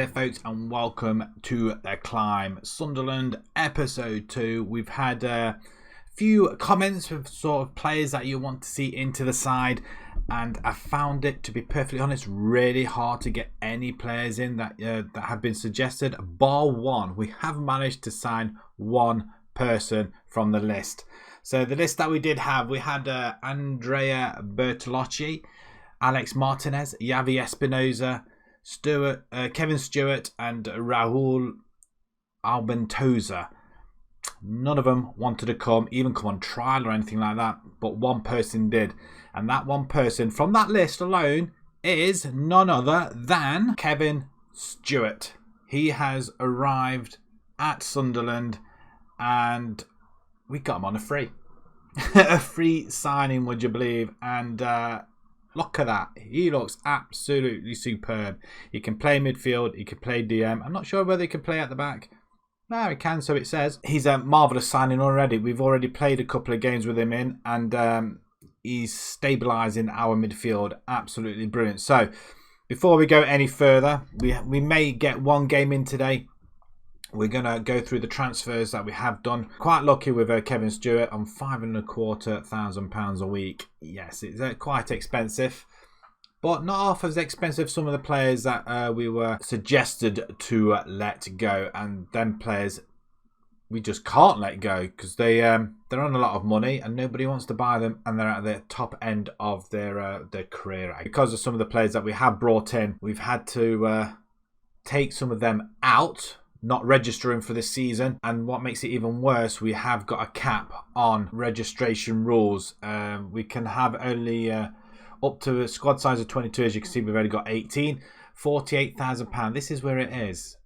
there folks, and welcome to The Climb. Sunderland episode 2. We've had a few comments with sort of players that you want to see into the side, and I found it, to be perfectly honest, really hard to get any players in that have been suggested, bar one. We have managed to sign one person from the list. So the list that we did have, we had Andrea Bertolocci, Alex Martinez, Javi Espinoza, Kevin Stewart and Raul Albentosa. None of them wanted to even come on trial or anything like that, but one person did. And that one person from that list alone is none other than Kevin Stewart. He has arrived at Sunderland and we got him on a free. A free signing, would you believe? And look at that. He looks absolutely superb. He can play midfield. He can play DM. I'm not sure whether he can play at the back. No, he can, so it says. He's a marvellous signing already. We've already played a couple of games with him in, and he's stabilising our midfield. Absolutely brilliant. So, before we go any further, we may get one game in today. We're going to go through the transfers that we have done. Quite lucky with Kevin Stewart on £5,250 a week. Yes, it's quite expensive, but not half as expensive as some of the players that we were suggested to let go. And them players we just can't let go because they're on a lot of money and nobody wants to buy them, and they're at the top end of their career. Because of some of the players that we have brought in, we've had to take some of them out, not registering for this season. And what makes it even worse, we have got a cap on registration rules. We can have only up to a squad size of 22. As you can see, we've only got 18. £48,000. This is where it is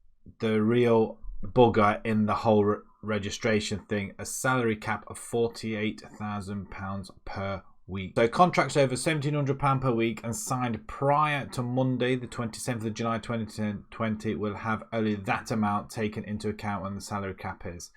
the real bugger in the whole registration thing. A salary cap of £48,000 per week. So contracts over £1,700 per week and signed prior to Monday the 27th of July 2020 will have only that amount taken into account when the salary cap is.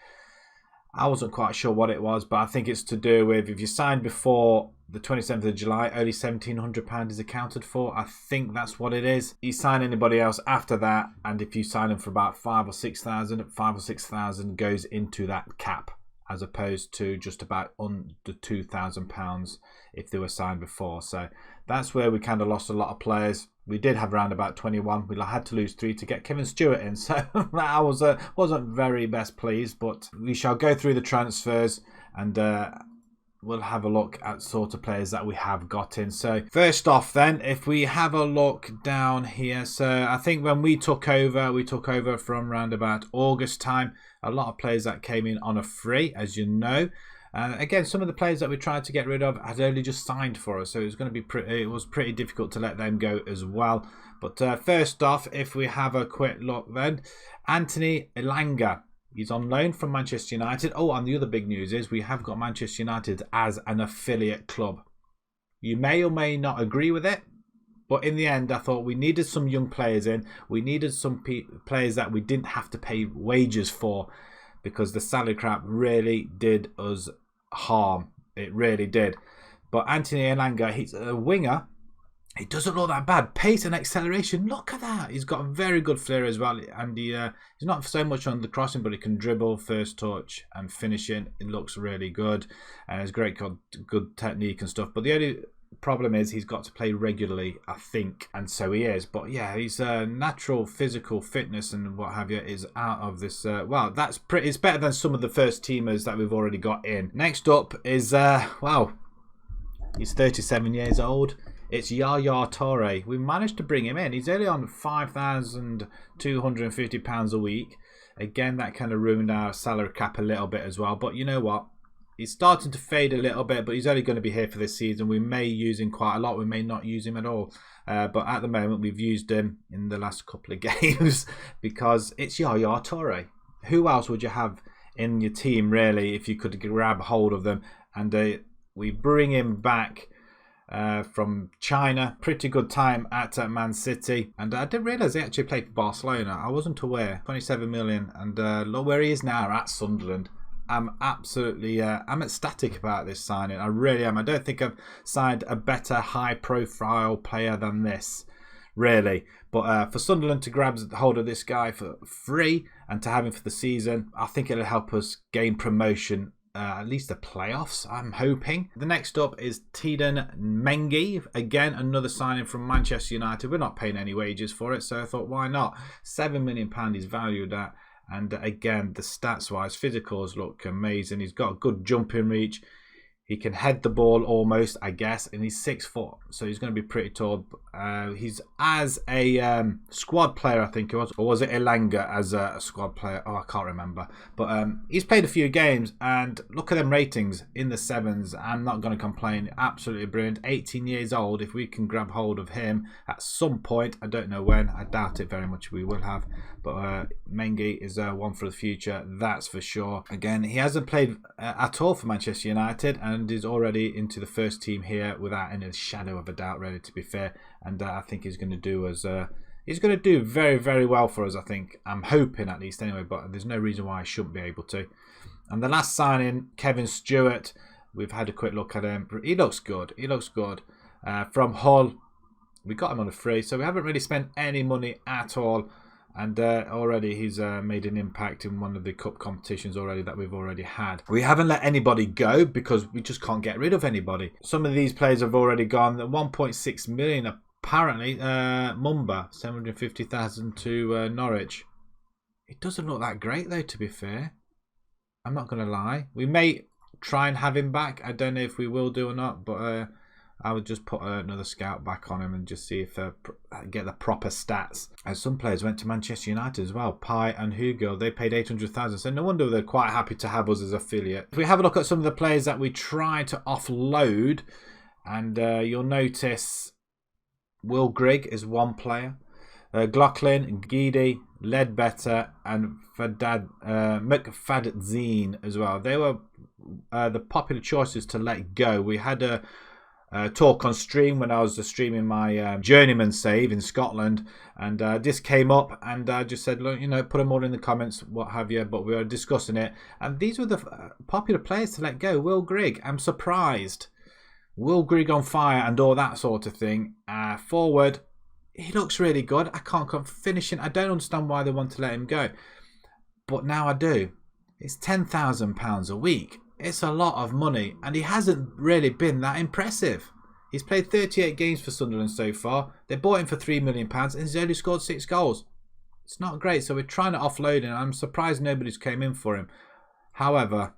I wasn't quite sure what it was, but I think it's to do with if you signed before the 27th of July, only £1,700 is accounted for. I think that's what it is. You sign anybody else after that, and if you sign them for about 5,000 or 6,000 goes into that cap, as opposed to just about under £2,000 if they were signed before. So that's where we kind of lost a lot of players. We did have around about 21. We had to lose 3 to get Kevin Stewart in. So I wasn't very best pleased, but we shall go through the transfers and we'll have a look at sort of players that we have got in. So first off then, if we have a look down here. So I think when we took over from around about August time. A lot of players that came in on a free, as you know. Again, some of the players that we tried to get rid of had only just signed for us, so it was going to be pretty difficult to let them go as well. But first off, if we have a quick look then, Anthony Elanga. He's on loan from Manchester United. Oh, and the other big news is we have got Manchester United as an affiliate club. You may or may not agree with it, but in the end, I thought we needed some young players in. We needed some players that we didn't have to pay wages for, because the salary cap really did us harm. It really did. But Anthony Elanga, he's a winger. He doesn't look that bad. Pace and acceleration. Look at that. He's got a very good flair as well. And he's not so much on the crossing, but he can dribble, first touch and finishing. It looks really good. And it's great, good technique and stuff. But the only problem is he's got to play regularly, I think, and so he is. But yeah, his natural physical fitness and what have you is out of this. Well, it's better than some of the first teamers that we've already got in. Next up is wow, he's 37 years old. It's Yaya Toure. We managed to bring him in. He's only on £5,250 a week. Again, that kind of ruined our salary cap a little bit as well. But you know what? He's starting to fade a little bit, but he's only going to be here for this season. We may use him quite a lot. We may not use him at all. But at the moment, we've used him in the last couple of games because it's Yaya Toure. Who else would you have in your team, really, if you could grab hold of them? And we bring him back from China. Pretty good time at Man City. And I didn't realise he actually played for Barcelona. I wasn't aware. 27 million. And look where he is now at Sunderland. I'm absolutely, I'm ecstatic about this signing. I really am. I don't think I've signed a better high-profile player than this. really. But for Sunderland to grab hold of this guy for free and to have him for the season, I think it'll help us gain promotion, at least the playoffs, I'm hoping. The next up is Teden Mengi. Again, another signing from Manchester United. We're not paying any wages for it, so I thought, why not? £7 million he's valued at. And again, the stats-wise, physicals look amazing. He's got a good jumping reach. He can head the ball almost, I guess, and he's 6 foot, so he's going to be pretty tall. He's as a squad player, I think it was, or was it Elanga as a squad player? Oh, I can't remember. But he's played a few games, and look at them ratings in the 7s. I'm not going to complain. Absolutely brilliant. 18 years old. If we can grab hold of him at some point, I don't know when. I doubt it very much. We will have, but Mengi is one for the future. That's for sure. Again, he hasn't played at all for Manchester United, and is already into the first team here without any shadow of a doubt, really, to be fair. And I think he's going to do us he's going to do very, very well for us, I think. I'm hoping, at least, anyway, but there's no reason why I shouldn't be able to. And the last signing, Kevin Stewart, we've had a quick look at him. He looks good. He looks good. From Hull, we got him on a free, so we haven't really spent any money at all. And already he's made an impact in one of the cup competitions already that we've already had. We haven't let anybody go because we just can't get rid of anybody. Some of these players have already gone. 1.6 million apparently. Mumba, 750,000 to Norwich. It doesn't look that great though, to be fair. I'm not going to lie. We may try and have him back. I don't know if we will do or not, but I would just put another scout back on him and just see if get the proper stats. And some players went to Manchester United as well. Pai and Hugo, they paid 800,000. So no wonder they're quite happy to have us as affiliate. If we have a look at some of the players that we try to offload, and you'll notice Will Grigg is one player. Glocklin, Guidi, Ledbetter, and McFadzean as well. They were the popular choices to let go. We had a talk on stream when I was streaming my journeyman save in Scotland, and this came up, and I just said, look, you know, put them all in the comments, what have you, but we were discussing it, and these were the popular players to let go. Will Grigg, I'm surprised. Will Grigg on fire and all that sort of thing. Forward, he looks really good. I can't come finishing. I don't understand why they want to let him go, but now I do. It's £10,000 a week. It's a lot of money, and he hasn't really been that impressive. He's played 38 games for Sunderland so far. They bought him for £3 million, and he's only scored 6 goals. It's not great, so we're trying to offload him. I'm surprised nobody's came in for him. However,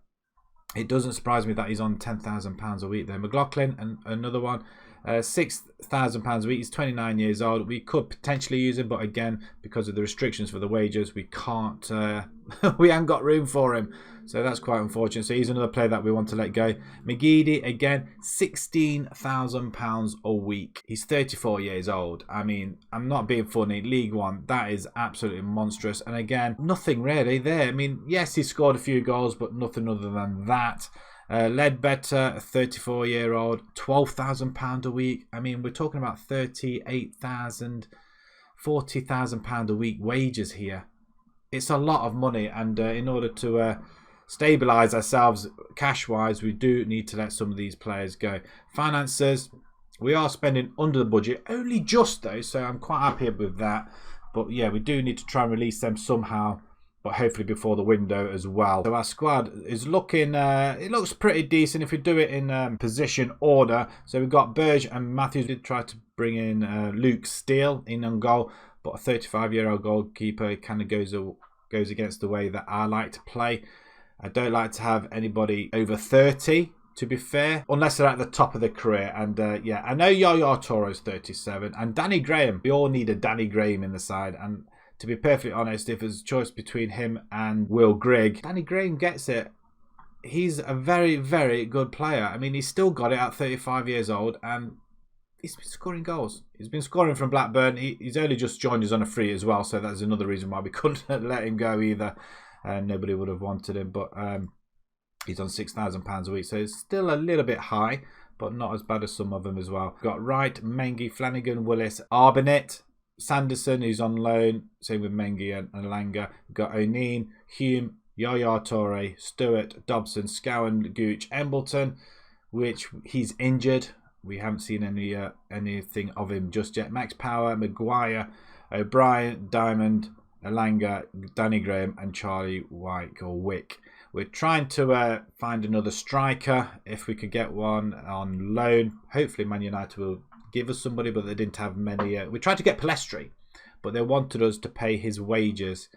it doesn't surprise me that he's on £10,000 a week there. McLaughlin, and another one, £6,000 a week. He's 29 years old. We could potentially use him, but again, because of the restrictions for the wages, we can't. We haven't got room for him, so that's quite unfortunate. So he's another player that we want to let go. McGeady, again, £16,000 a week. He's 34 years old. I mean, I'm not being funny. League One, that is absolutely monstrous. And again, nothing really there. I mean, yes, he scored a few goals, but nothing other than that. Ledbetter, a 34-year-old, £12,000 a week. I mean, we're talking about £38,000, £40,000 a week wages here. It's a lot of money, and in order to stabilise ourselves cash-wise, we do need to let some of these players go. Finances, we are spending under the budget, only just though, so I'm quite happy with that. But yeah, we do need to try and release them somehow, but hopefully before the window as well. So our squad is looking, it looks pretty decent if we do it in position order. So we've got Burge and Matthews. Did try to bring in Luke Steele in on goal, but a 35-year-old goalkeeper kind of goes against the way that I like to play. I don't like to have anybody over 30, to be fair, unless they're at the top of their career. And yeah, I know Yaya Toro's 37, and Danny Graham. We all need a Danny Graham in the side, and to be perfectly honest, if there's a choice between him and Will Grigg, Danny Graham gets it. He's a very, very good player. I mean, he's still got it at 35 years old, and he's been scoring goals. He's been scoring from Blackburn. He's only just joined us on a free as well, so that's another reason why we couldn't let him go either. Nobody would have wanted him, but he's on £6,000 a week, so it's still a little bit high, but not as bad as some of them as well. We've got Wright, Mengi, Flanagan, Willis, Arbanet, Sanderson, who's on loan, same with Mengi and Langa. We've got O'Neill, Hume, Yaya Toure, Stewart, Dobson, Scowen, Gooch, Embleton, which he's injured. we haven't seen anything of him just yet. Max Power, Maguire, O'Brien, Diamond, Elanga, Danny Graham and Charlie Wick. We're trying to find another striker if we could get one on loan. Hopefully Man United will give us somebody, but they didn't have many. We tried to get Palestri, but they wanted us to pay his wages.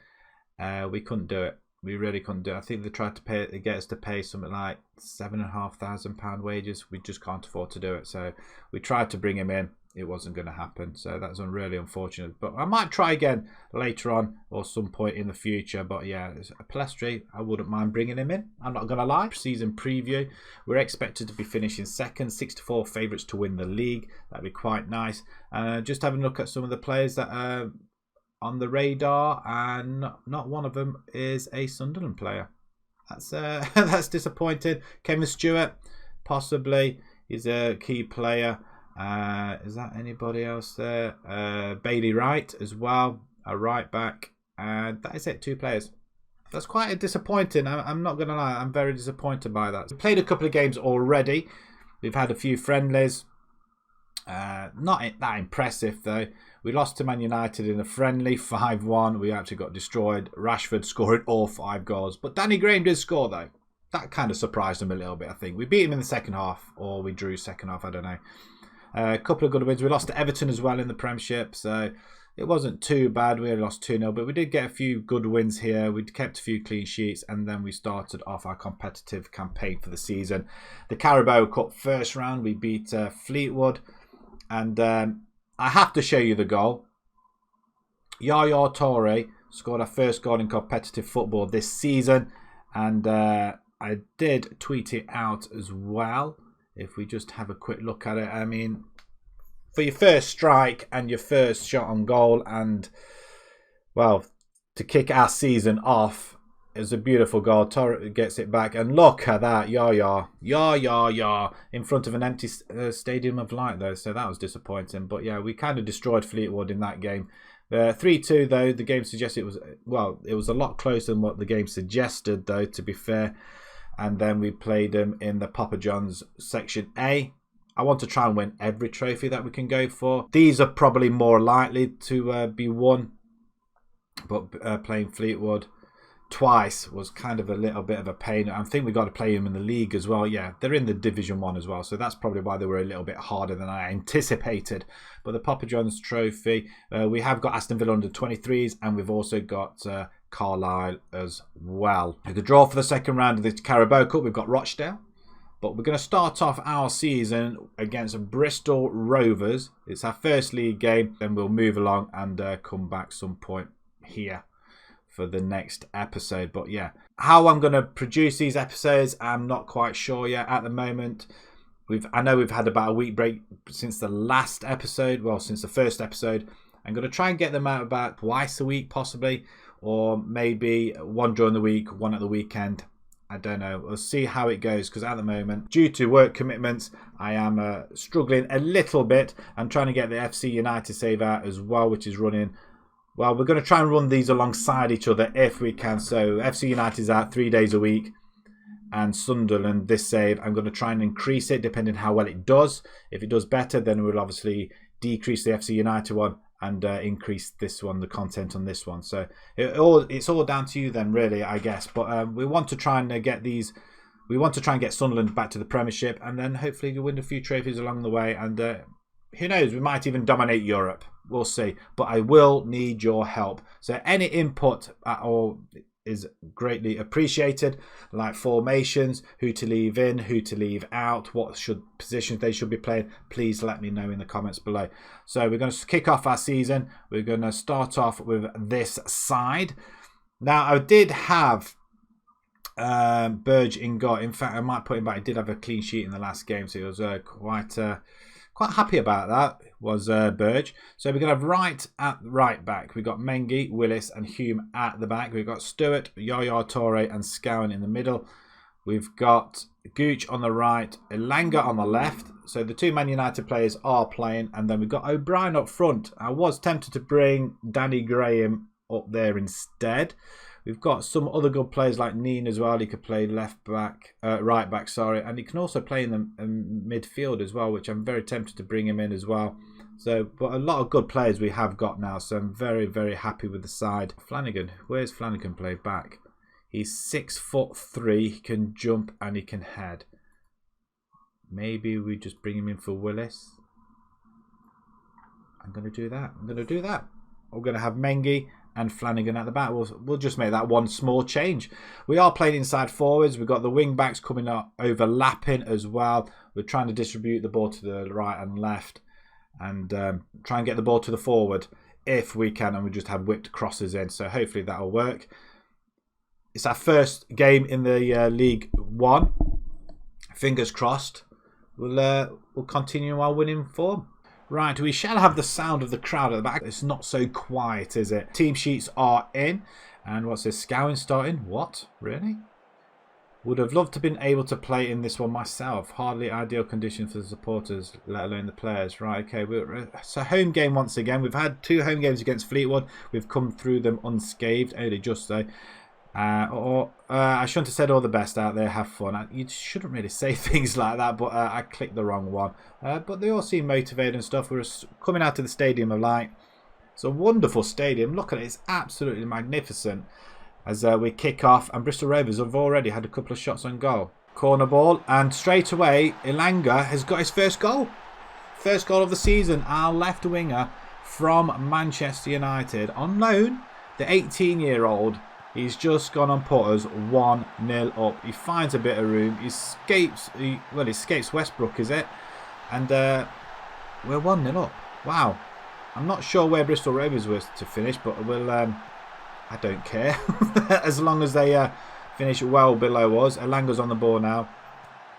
We couldn't do it. We really couldn't do it. I think they tried to get us to pay something like £7,500 wages. We just can't afford to do it. So we tried to bring him in. It wasn't going to happen. So that's really unfortunate. But I might try again later on or some point in the future. But yeah, Palestri, I wouldn't mind bringing him in. I'm not going to lie. Season preview. We're expected to be finishing second. 6-4 favourites to win the league. That'd be quite nice. Just having a look at some of the players that are on the radar. And not one of them is a Sunderland player. That's that's disappointing. Kevin Stewart, possibly. He's a key player. Is that anybody else there? Bailey Wright as well, a right back, and that is it. 2 players. That's quite disappointing. I'm not gonna lie, I'm very disappointed by that. We've played a couple of games already. We've had a few friendlies. Not that impressive though. We lost to Man United in a friendly 5-1. We actually got destroyed. Rashford scoring all 5 goals, but Danny Graham did score though. That kind of surprised him a little bit. I think we beat him in the second half, or we drew second half. I don't know. A couple of good wins. We lost to Everton as well in the Premiership, so it wasn't too bad. We only lost 2-0, but we did get a few good wins here. We kept a few clean sheets, and then we started off our competitive campaign for the season. The Carabao Cup first round, we beat Fleetwood, and I have to show you the goal. Yaya Toure scored our first goal in competitive football this season, and I did tweet it out as well. If we just have a quick look at it, I mean, for your first strike and your first shot on goal, and well, to kick our season off, is a beautiful goal. Torre gets it back, and look at that, Yaya, in front of an empty stadium of light though, so that was disappointing. But yeah, we kind of destroyed Fleetwood in that game. 3-2 though. The game suggested it was a lot closer than what the game suggested though, to be fair. And then we played them in the Papa John's Section A. I want to try and win every trophy that we can go for. These are probably more likely to be won. But playing Fleetwood twice was kind of a little bit of a pain. I think we got to play them in the league as well. Yeah, they're in the Division 1 as well. So that's probably why they were a little bit harder than I anticipated. But the Papa John's Trophy, we have got Aston Villa under 23s. And we've also got Carlisle as well. The draw for the second round of the Carabao Cup, we've got Rochdale, but we're going to start off our season against Bristol Rovers. It's our first league game, then we'll move along and come back some point here for the next episode. But yeah, how I'm going to produce these episodes, I'm not quite sure yet at the moment. I know we've had about a week break since the last episode, well, since the first episode. I'm going to try and get them out about twice a week possibly, or maybe one during the week, one at the weekend. I don't know. We'll see how it goes, because at the moment, due to work commitments, I am struggling a little bit. I'm trying to get the FC United save out as well, which is running. Well, we're going to try and run these alongside each other if we can. So FC United is out 3 days a week, and Sunderland, this save, I'm going to try and increase it depending how well it does. If it does better, then we'll obviously decrease the FC United one and increase this one, the content on this one. So it's all down to you then, really, I guess. But we want to try and get these. We want to try and get Sunderland back to the Premiership, and then hopefully you win a few trophies along the way. And who knows, we might even dominate Europe. We'll see. But I will need your help. So any input at all is greatly appreciated, like formations, who to leave in, who to leave out, what positions they should be playing. Please let me know in the comments below. So we're going to kick off our season. We're going to start off with this side. Now, I did have Burge in goal. In fact, I might put him back. He did have a clean sheet in the last game, so he was quite happy about that, was Burge. So we're going to have Wright at right back. We've got Mengi, Willis and Hume at the back. We've got Stewart, Yaya Toure and Scowen in the middle. We've got Gooch on the right, Elanga on the left. So the 2 Man United players are playing. And then we've got O'Brien up front. I was tempted to bring Danny Graham up there instead. We've got some other good players like Neen as well. He could play right back, sorry, and he can also play in the midfield as well, which I'm very tempted to bring him in as well. So, but a lot of good players we have got now, so I'm very, very happy with the side. Flanagan, where's Flanagan played back? He's 6'3", he can jump and he can head. Maybe we just bring him in for Willis. I'm going to do that. We're going to have Mengi and Flanagan at the back. We'll just make that one small change. We are playing inside forwards. We've got the wing backs coming up, overlapping as well. We're trying to distribute the ball to the right and left, and try and get the ball to the forward if we can, and we just have whipped crosses in. So hopefully that'll work. It's our first game in the League One. Fingers crossed. We'll continue our winning form. Right, we shall have the sound of the crowd at the back. It's not so quiet, is it? Team sheets are in. And what's this? Scouting starting? What? Really? Would have loved to have been able to play in this one myself. Hardly ideal condition for the supporters, let alone the players. Right, okay. So home game once again. We've had 2 home games against Fleetwood. We've come through them unscathed. Only just so. I shouldn't have said all the best out there. Have fun. You shouldn't really say things like that, but I clicked the wrong one. But they all seem motivated and stuff. We're coming out to the Stadium of Light. It's a wonderful stadium. Look at it. It's absolutely magnificent. As we kick off, and Bristol Rovers have already had a couple of shots on goal. Corner ball, and straight away, Ilanga has got his first goal. First goal of the season. Our left winger from Manchester United on loan. The 18-year-old. He's just gone and put us 1-0 up. He finds a bit of room. He escapes. He escapes Westbrook, is it? And we're 1-0 up. Wow. I'm not sure where Bristol Rovers were to finish, but we'll. I don't care as long as they finish well below us. Elanga's on the ball now.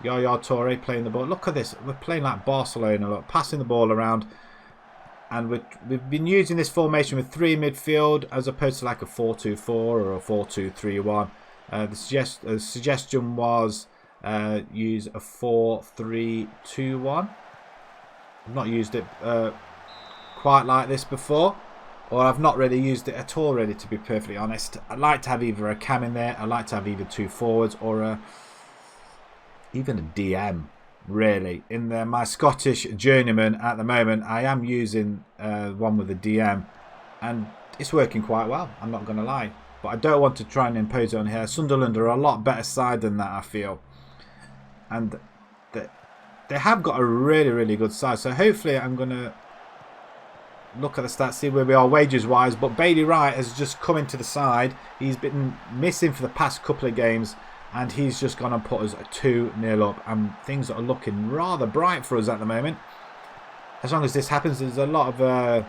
Yaya Toure playing the ball. Look at this. We're playing like Barcelona. Look, passing the ball around. And we've been using this formation with 3 midfield as opposed to like a 4-2-4 or a 4-2-3-1. The suggestion was use a 4-3-2-1. I've not used it quite like this before. Or I've not really used it at all, really, to be perfectly honest. I'd like to have either a cam in there. I'd like to have either 2 forwards or even a DM. Really, in my Scottish journeyman at the moment, I am using one with a DM, and it's working quite well. I'm not going to lie, but I don't want to try and impose it on here. Sunderland are a lot better side than that, I feel, and they have got a really, really good side. So hopefully, I'm going to look at the stats, see where we are wages wise. But Bailey Wright has just come into the side. He's been missing for the past couple of games. And he's just gone and put us 2-0 up. And things are looking rather bright for us at the moment. As long as this happens, there's a lot of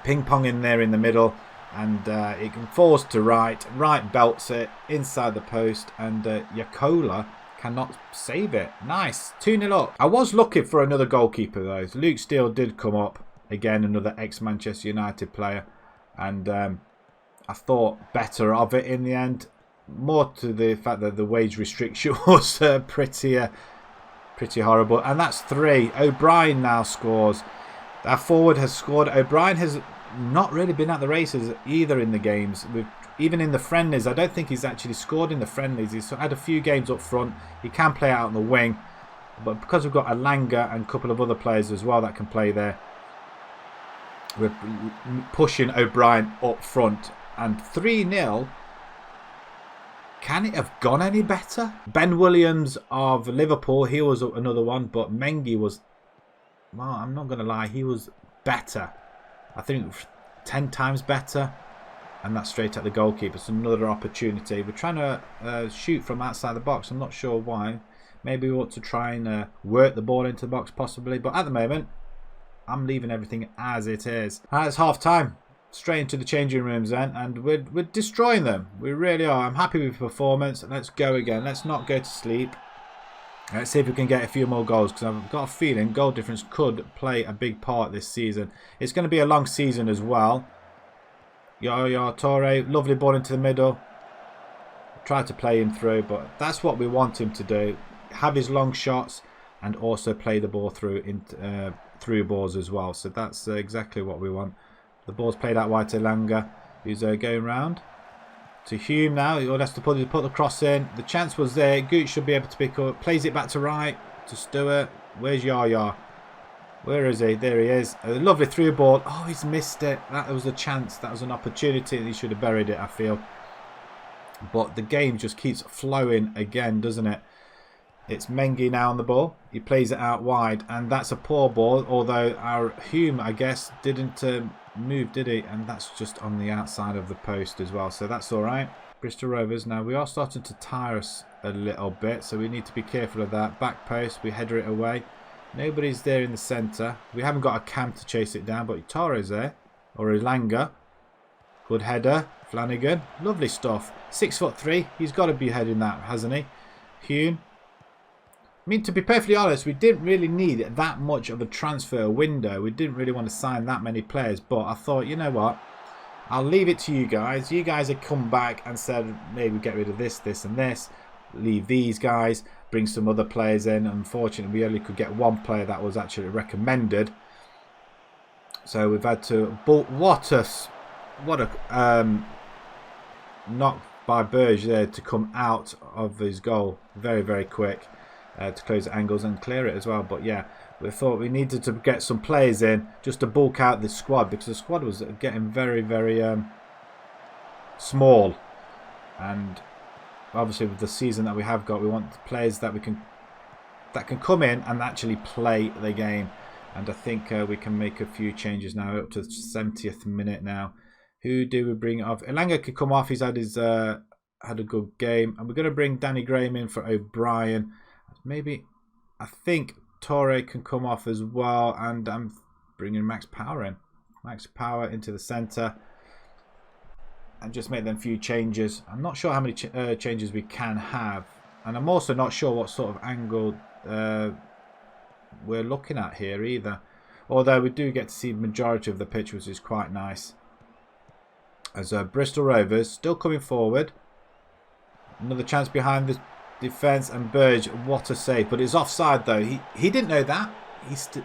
ping pong in there in the middle. And it falls to right. Right belts it inside the post. And Yakola cannot save it. Nice. 2-0 up. I was looking for another goalkeeper though. Luke Steele did come up. Again, another ex-Manchester United player. And I thought better of it in the end. More to the fact that the wage restriction was pretty horrible. And that's 3. O'Brien now scores. Our forward has scored. O'Brien has not really been at the races either in the games. Even in the friendlies, I don't think he's actually scored in the friendlies. He's had a few games up front. He can play out on the wing. But because we've got Ilanga and a couple of other players as well that can play there, we're pushing O'Brien up front. And 3-0... Can it have gone any better? Ben Williams of Liverpool, he was another one, but Mengi was, well, I'm not going to lie, he was better. I think 10 times better. And that's straight at the goalkeeper. It's another opportunity. We're trying to shoot from outside the box. I'm not sure why. Maybe we ought to try and work the ball into the box possibly. But at the moment, I'm leaving everything as it is. It's half time. Straight into the changing rooms then, and we're destroying them. We really are. I'm happy with the performance. Let's go again. Let's not go to sleep. Let's see if we can get a few more goals, because I've got a feeling goal difference could play a big part this season. It's going to be a long season as well. Yaya Toure, lovely ball into the middle. Tried to play him through, but that's what we want him to do. Have his long shots and also play the ball through through balls as well. So that's exactly what we want. The ball's played out wide to Langa, who's going round. To Hume now. He has to put the cross in. The chance was there. Gooch should be able to pick up. Plays it back to right. To Stewart. Where's Yaya? Where is he? There he is. A lovely through ball. Oh, he's missed it. That was a chance. That was an opportunity. He should have buried it, I feel. But the game just keeps flowing again, doesn't it? It's Mengi now on the ball. He plays it out wide. And that's a poor ball. Although our Hume, I guess, didn't move, did he? And that's just on the outside of the post as well. So that's all right. Bristol Rovers. Now, we are starting to tire us a little bit. So we need to be careful of that. Back post. We header it away. Nobody's there in the centre. We haven't got a cam to chase it down. But Tara's there. Or Ilanga. Good header. Flanagan. Lovely stuff. 6'3". He's got to be heading that, hasn't he? Hume. I mean, to be perfectly honest, we didn't really need that much of a transfer window. We didn't really want to sign that many players. But I thought, you know what? I'll leave it to you guys. You guys have come back and said, maybe get rid of this, this and this. Leave these guys. Bring some other players in. Unfortunately, we only could get one player that was actually recommended. So we've had to... But what a knock by Burge there to come out of his goal. Very, very quick. To close the angles and clear it as well. But yeah, we thought we needed to get some players in just to bulk out the squad, because the squad was getting very, very small. And obviously with the season that we have got, we want players that can come in and actually play the game. And I think we can make a few changes now. Up to the 70th minute now. Who do we bring off? Ilanga could come off. He's had a good game, and we're going to bring Danny Graham in for O'Brien. Maybe, I think Torre can come off as well, and I'm bringing Max Power in. Max Power into the centre, and just make them a few changes. I'm not sure how many changes we can have, and I'm also not sure what sort of angle we're looking at here either. Although we do get to see the majority of the pitch, which is quite nice. As Bristol Rovers still coming forward. Another chance behind the defence, and Burge, what a save. But it's offside though. He didn't know that.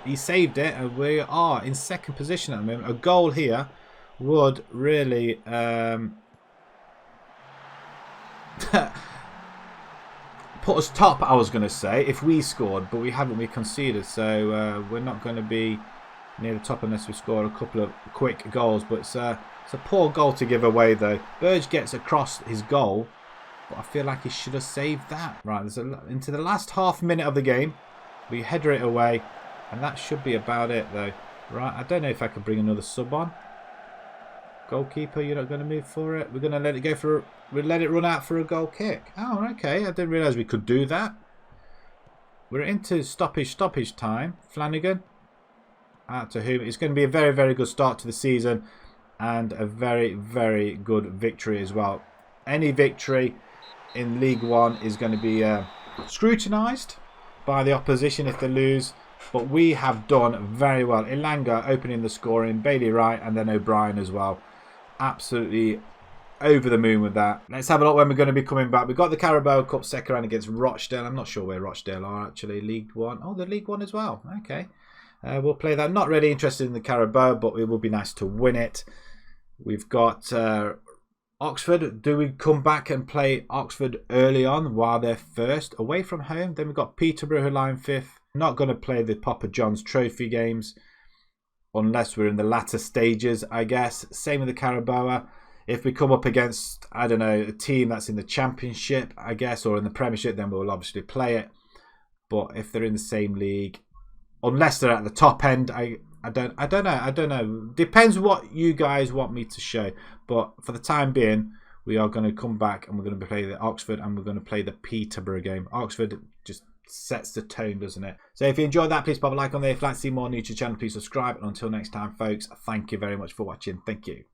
He saved it, and we are in second position at the moment. A goal here would really put us top, I was going to say, if we scored, but we haven't. We conceded, so we're not going to be near the top unless we score a couple of quick goals. But it's a poor goal to give away though. Burge gets across his goal, but I feel like he should have saved that. Right, into the last half minute of the game. We header it away, and that should be about it though. Right, I don't know if I can bring another sub on. Goalkeeper, you're not going to move for it. We're going to let it go for... We'll let it run out for a goal kick. Oh, okay. I didn't realise we could do that. We're into stoppage time. Flanagan. Out to whom? It's going to be a very, very good start to the season. And a very, very good victory as well. Any victory in League One is going to be scrutinised by the opposition if they lose. But we have done very well. Ilanga opening the scoring, Bailey Wright, and then O'Brien as well. Absolutely over the moon with that. Let's have a look when we're going to be coming back. We've got the Carabao Cup second round against Rochdale. I'm not sure where Rochdale are actually. League One. Oh, the League One as well. Okay. We'll play that. Not really interested in the Carabao, but it will be nice to win it. We've got Oxford. Do we come back and play Oxford early on while they're first? Away from home. Then we've got Peterborough who lie in fifth. Not going to play the Papa John's Trophy games unless we're in the latter stages, I guess. Same with the Carabao. If we come up against, I don't know, a team that's in the Championship, I guess, or in the Premiership, then we'll obviously play it. But if they're in the same league, unless they're at the top end, I don't know. Depends what you guys want me to show. But for the time being, we are going to come back and we're going to play the Oxford and we're going to play the Peterborough game. Oxford just sets the tone, doesn't it? So if you enjoyed that, please pop a like on there. If you'd like to see more new to the channel, please subscribe. And until next time, folks, thank you very much for watching. Thank you.